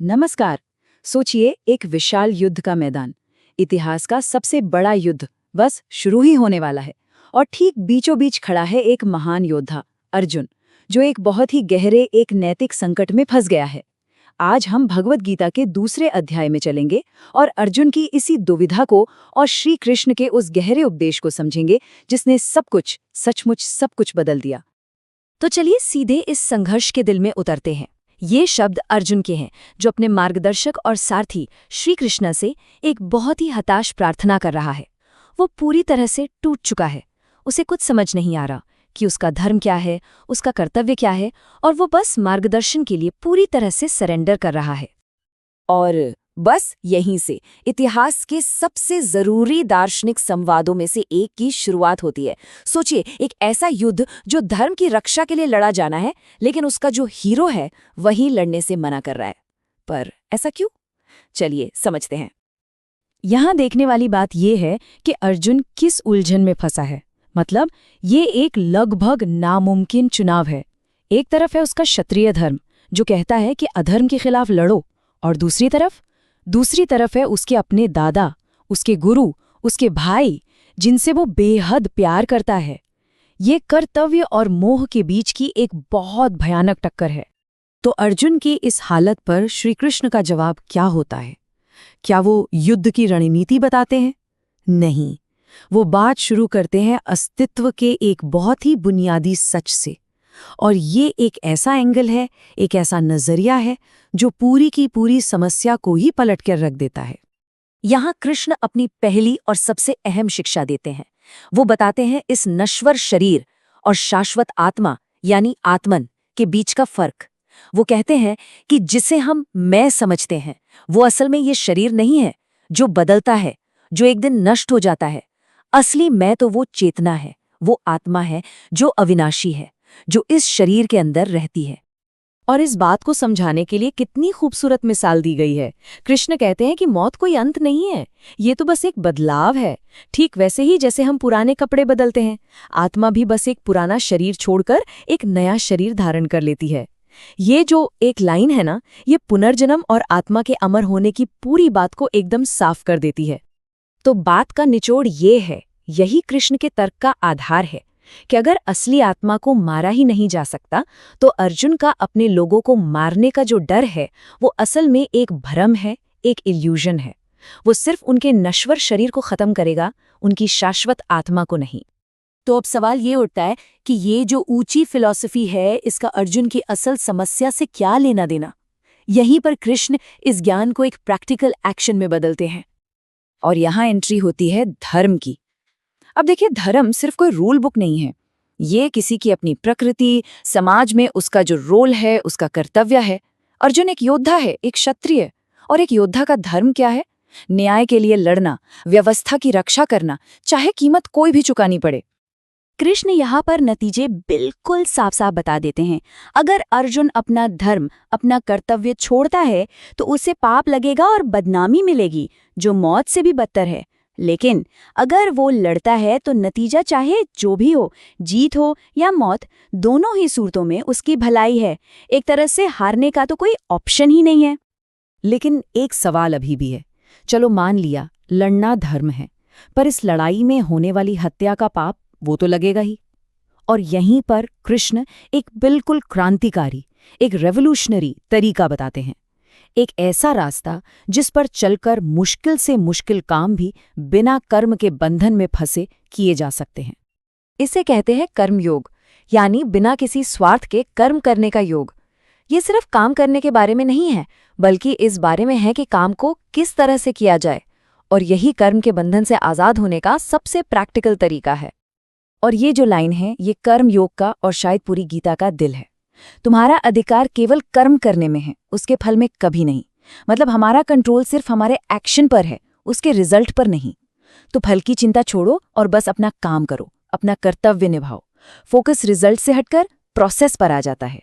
नमस्कार। सोचिए, एक विशाल युद्ध का मैदान, इतिहास का सबसे बड़ा युद्ध बस शुरू ही होने वाला है। और ठीक बीचों बीच खड़ा है एक महान योद्धा, अर्जुन, जो एक बहुत ही गहरे एक नैतिक संकट में फंस गया है। आज हम भगवत गीता के दूसरे अध्याय में चलेंगे और अर्जुन की इसी दुविधा को और श्री कृष्ण के उस गहरे उपदेश को समझेंगे जिसने सब कुछ, सचमुच सब कुछ बदल दिया। तो चलिए सीधे इस संघर्ष के दिल में उतरते हैं। ये शब्द अर्जुन के हैं, जो अपने मार्गदर्शक और सारथी श्री कृष्ण से एक बहुत ही हताश प्रार्थना कर रहा है। वो पूरी तरह से टूट चुका है। उसे कुछ समझ नहीं आ रहा कि उसका धर्म क्या है, उसका कर्तव्य क्या है, और वो बस मार्गदर्शन के लिए पूरी तरह से सरेंडर कर रहा है। और बस यहीं से इतिहास के सबसे जरूरी दार्शनिक संवादों में से एक की शुरुआत होती है। सोचिए, एक ऐसा युद्ध जो धर्म की रक्षा के लिए लड़ा जाना है, लेकिन उसका जो हीरो है वही लड़ने से मना कर रहा है। पर ऐसा क्यों? चलिए समझते हैं। यहाँ देखने वाली बात यह है कि अर्जुन किस उलझन में फंसा है। मतलब ये एक लगभग नामुमकिन चुनाव है। एक तरफ है उसका क्षत्रिय धर्म, जो कहता है कि अधर्म के खिलाफ लड़ो, और दूसरी तरफ है उसके अपने दादा, उसके गुरु, उसके भाई, जिनसे वो बेहद प्यार करता है। ये कर्तव्य और मोह के बीच की एक बहुत भयानक टक्कर है। तो अर्जुन की इस हालत पर श्री कृष्ण का जवाब क्या होता है? क्या वो युद्ध की रणनीति बताते हैं? नहीं, वो बात शुरू करते हैं अस्तित्व के एक बहुत ही बुनियादी सच से। और ये एक ऐसा एंगल है, एक ऐसा नजरिया है जो पूरी की पूरी समस्या को ही पलट कर रख देता है। यहाँ कृष्ण अपनी पहली और सबसे अहम शिक्षा देते हैं। वो बताते हैं इस नश्वर शरीर और शाश्वत आत्मा यानी आत्मन के बीच का फर्क। वो कहते हैं कि जिसे हम मैं समझते हैं वो असल में ये शरीर नहीं है जो बदलता है, जो एक दिन नष्ट हो जाता है। असली मैं तो वो चेतना है, वो आत्मा है जो अविनाशी है, जो इस शरीर के अंदर रहती है। और इस बात को समझाने के लिए कितनी खूबसूरत मिसाल दी गई है। कृष्ण कहते हैं कि मौत कोई अंत नहीं है, ये तो बस एक बदलाव है। ठीक वैसे ही जैसे हम पुराने कपड़े बदलते हैं, आत्मा भी बस एक पुराना शरीर छोड़कर एक नया शरीर धारण कर लेती है। ये जो एक लाइन है ना, ये पुनर्जन्म और आत्मा के अमर होने की पूरी बात को एकदम साफ कर देती है। तो बात का निचोड़ ये है, यही कृष्ण के तर्क का आधार है कि अगर असली आत्मा को मारा ही नहीं जा सकता, तो अर्जुन का अपने लोगों को मारने का जो डर है वो असल में एक भ्रम है, एक इल्यूजन है। वो सिर्फ उनके नश्वर शरीर को खत्म करेगा, उनकी शाश्वत आत्मा को नहीं। तो अब सवाल ये उठता है कि ये जो ऊंची फिलॉसफी है, इसका अर्जुन की असल समस्या से क्या लेना देना? यहीं पर कृष्ण इस ज्ञान को एक प्रैक्टिकल एक्शन में बदलते हैं। और यहाँ एंट्री होती है धर्म की। अब देखिए, धर्म सिर्फ कोई रूल बुक नहीं है। ये किसी की अपनी प्रकृति, समाज में उसका जो रोल है, उसका कर्तव्य है। अर्जुन एक योद्धा है, एक क्षत्रिय। और एक योद्धा का धर्म क्या है? न्याय के लिए लड़ना, व्यवस्था की रक्षा करना, चाहे कीमत कोई भी चुकानी पड़े। कृष्ण यहाँ पर नतीजे बिल्कुल साफ साफ बता देते हैं। अगर अर्जुन अपना धर्म, अपना कर्तव्य छोड़ता है तो उसे पाप लगेगा और बदनामी मिलेगी, जो मौत से भी बदतर है। लेकिन अगर वो लड़ता है तो नतीजा चाहे जो भी हो, जीत हो या मौत, दोनों ही सूरतों में उसकी भलाई है। एक तरह से हारने का तो कोई ऑप्शन ही नहीं है। लेकिन एक सवाल अभी भी है। चलो मान लिया लड़ना धर्म है, पर इस लड़ाई में होने वाली हत्या का पाप वो तो लगेगा ही। और यहीं पर कृष्ण एक बिल्कुल क्रांतिकारी, एक रेवोल्यूशनरी तरीका बताते हैं। एक ऐसा रास्ता जिस पर चलकर मुश्किल से मुश्किल काम भी बिना कर्म के बंधन में फंसे किए जा सकते हैं। इसे कहते हैं कर्मयोग, यानी बिना किसी स्वार्थ के कर्म करने का योग। ये सिर्फ काम करने के बारे में नहीं है, बल्कि इस बारे में है कि काम को किस तरह से किया जाए। और यही कर्म के बंधन से आज़ाद होने का सबसे प्रैक्टिकल तरीका है। और ये जो लाइन है, ये कर्म योग का और शायद पूरी गीता का दिल है। तुम्हारा अधिकार केवल कर्म करने में है, उसके फल में कभी नहीं। मतलब हमारा कंट्रोल सिर्फ हमारे एक्शन पर है, उसके रिजल्ट पर नहीं। तो फल की चिंता छोड़ो और बस अपना काम करो, अपना कर्तव्य निभाओ। फोकस रिजल्ट से हटकर प्रोसेस पर आ जाता है।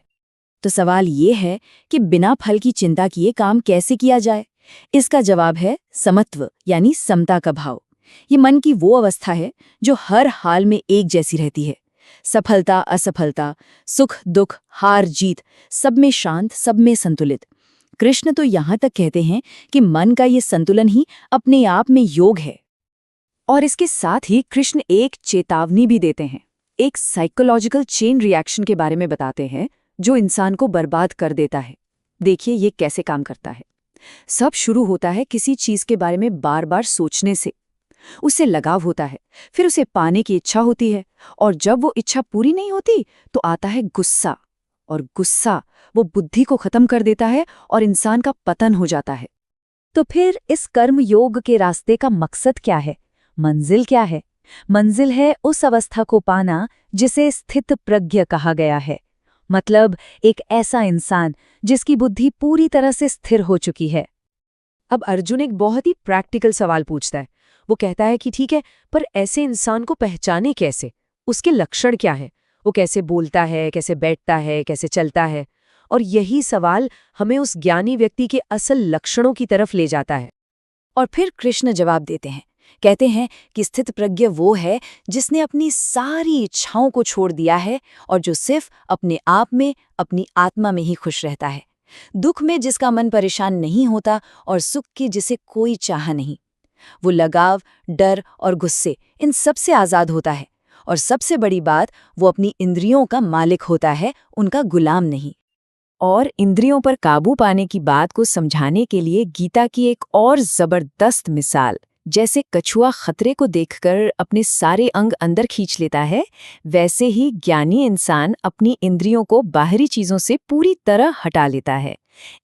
तो सवाल ये है कि बिना फल की चिंता किए काम कैसे किया जाए? इसका जवाब है समत्व, यानी समता का भाव। ये मन की वो अवस्था है जो हर हाल में एक जैसी रहती है। सफलता असफलता, सुख दुख, हार जीत, सब में शांत, सब में संतुलित। कृष्ण तो यहाँ तक कहते हैं कि मन का ये संतुलन ही अपने आप में योग है। और इसके साथ ही कृष्ण एक चेतावनी भी देते हैं, एक साइकोलॉजिकल चेन रिएक्शन के बारे में बताते हैं जो इंसान को बर्बाद कर देता है। देखिए ये कैसे काम करता है। सब शुरू होता है किसी चीज के बारे में बार बार सोचने से, उससे लगाव होता है, फिर उसे पाने की इच्छा होती है, और जब वो इच्छा पूरी नहीं होती तो आता है गुस्सा, और गुस्सा वो बुद्धि को खत्म कर देता है और इंसान का पतन हो जाता है। तो फिर इस कर्म योग के रास्ते का मकसद क्या है? मंजिल क्या है? मंजिल है उस अवस्था को पाना जिसे स्थित प्रज्ञ कहा गया है। मतलब एक ऐसा इंसान जिसकी बुद्धि पूरी तरह से स्थिर हो चुकी है। अब अर्जुन एक बहुत ही प्रैक्टिकल सवाल पूछता है। वो कहता है कि ठीक है, पर ऐसे इंसान को पहचाने कैसे? उसके लक्षण क्या है? वो कैसे बोलता है, कैसे बैठता है, कैसे चलता है? और यही सवाल हमें उस ज्ञानी व्यक्ति के असल लक्षणों की तरफ ले जाता है। और फिर कृष्ण जवाब देते हैं, कहते हैं कि स्थित प्रज्ञ वो है जिसने अपनी सारी इच्छाओं को छोड़ दिया है और जो सिर्फ अपने आप में, अपनी आत्मा में ही खुश रहता है। दुख में जिसका मन परेशान नहीं होता और सुख की जिसे कोई चाह नहीं। वो लगाव, डर और गुस्से इन सब से आज़ाद होता है, और सबसे बड़ी बात, वो अपनी इंद्रियों का मालिक होता है, उनका गुलाम नहीं। और इंद्रियों पर काबू पाने की बात को समझाने के लिए गीता की एक और जबरदस्त मिसाल, जैसे कछुआ खतरे को देखकर अपने सारे अंग अंदर खींच लेता है, वैसे ही ज्ञानी इंसान अपनी इंद्रियों को बाहरी चीजों से पूरी तरह हटा लेता है।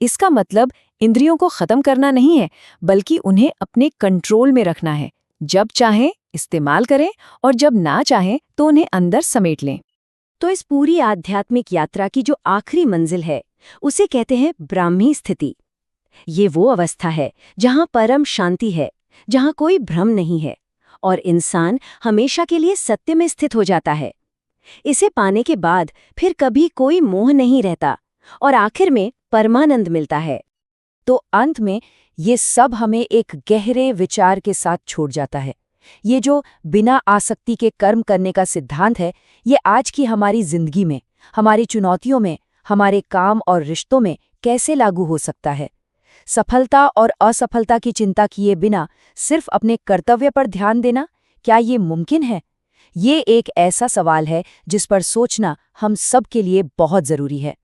इसका मतलब इंद्रियों को खत्म करना नहीं है, बल्कि उन्हें अपने कंट्रोल में रखना है। जब चाहें इस्तेमाल करें और जब ना चाहें तो उन्हें अंदर समेट लें। तो इस पूरी आध्यात्मिक यात्रा की जो आखिरी मंजिल है, उसे कहते हैं ब्राह्मी स्थिति। ये वो अवस्था है जहां परम शांति है, जहां कोई भ्रम नहीं है, और इंसान हमेशा के लिए सत्य में स्थित हो जाता है। इसे पाने के बाद फिर कभी कोई मोह नहीं रहता, और आखिर में परमानंद मिलता है। तो अंत में ये सब हमें एक गहरे विचार के साथ छोड़ जाता है। ये जो बिना आसक्ति के कर्म करने का सिद्धांत है, ये आज की हमारी जिंदगी में, हमारी चुनौतियों में, हमारे काम और रिश्तों में कैसे लागू हो सकता है? सफलता और असफलता की चिंता किए बिना सिर्फ अपने कर्तव्य पर ध्यान देना, क्या ये मुमकिन है? ये एक ऐसा सवाल है जिस पर सोचना हम सब के लिए बहुत जरूरी है।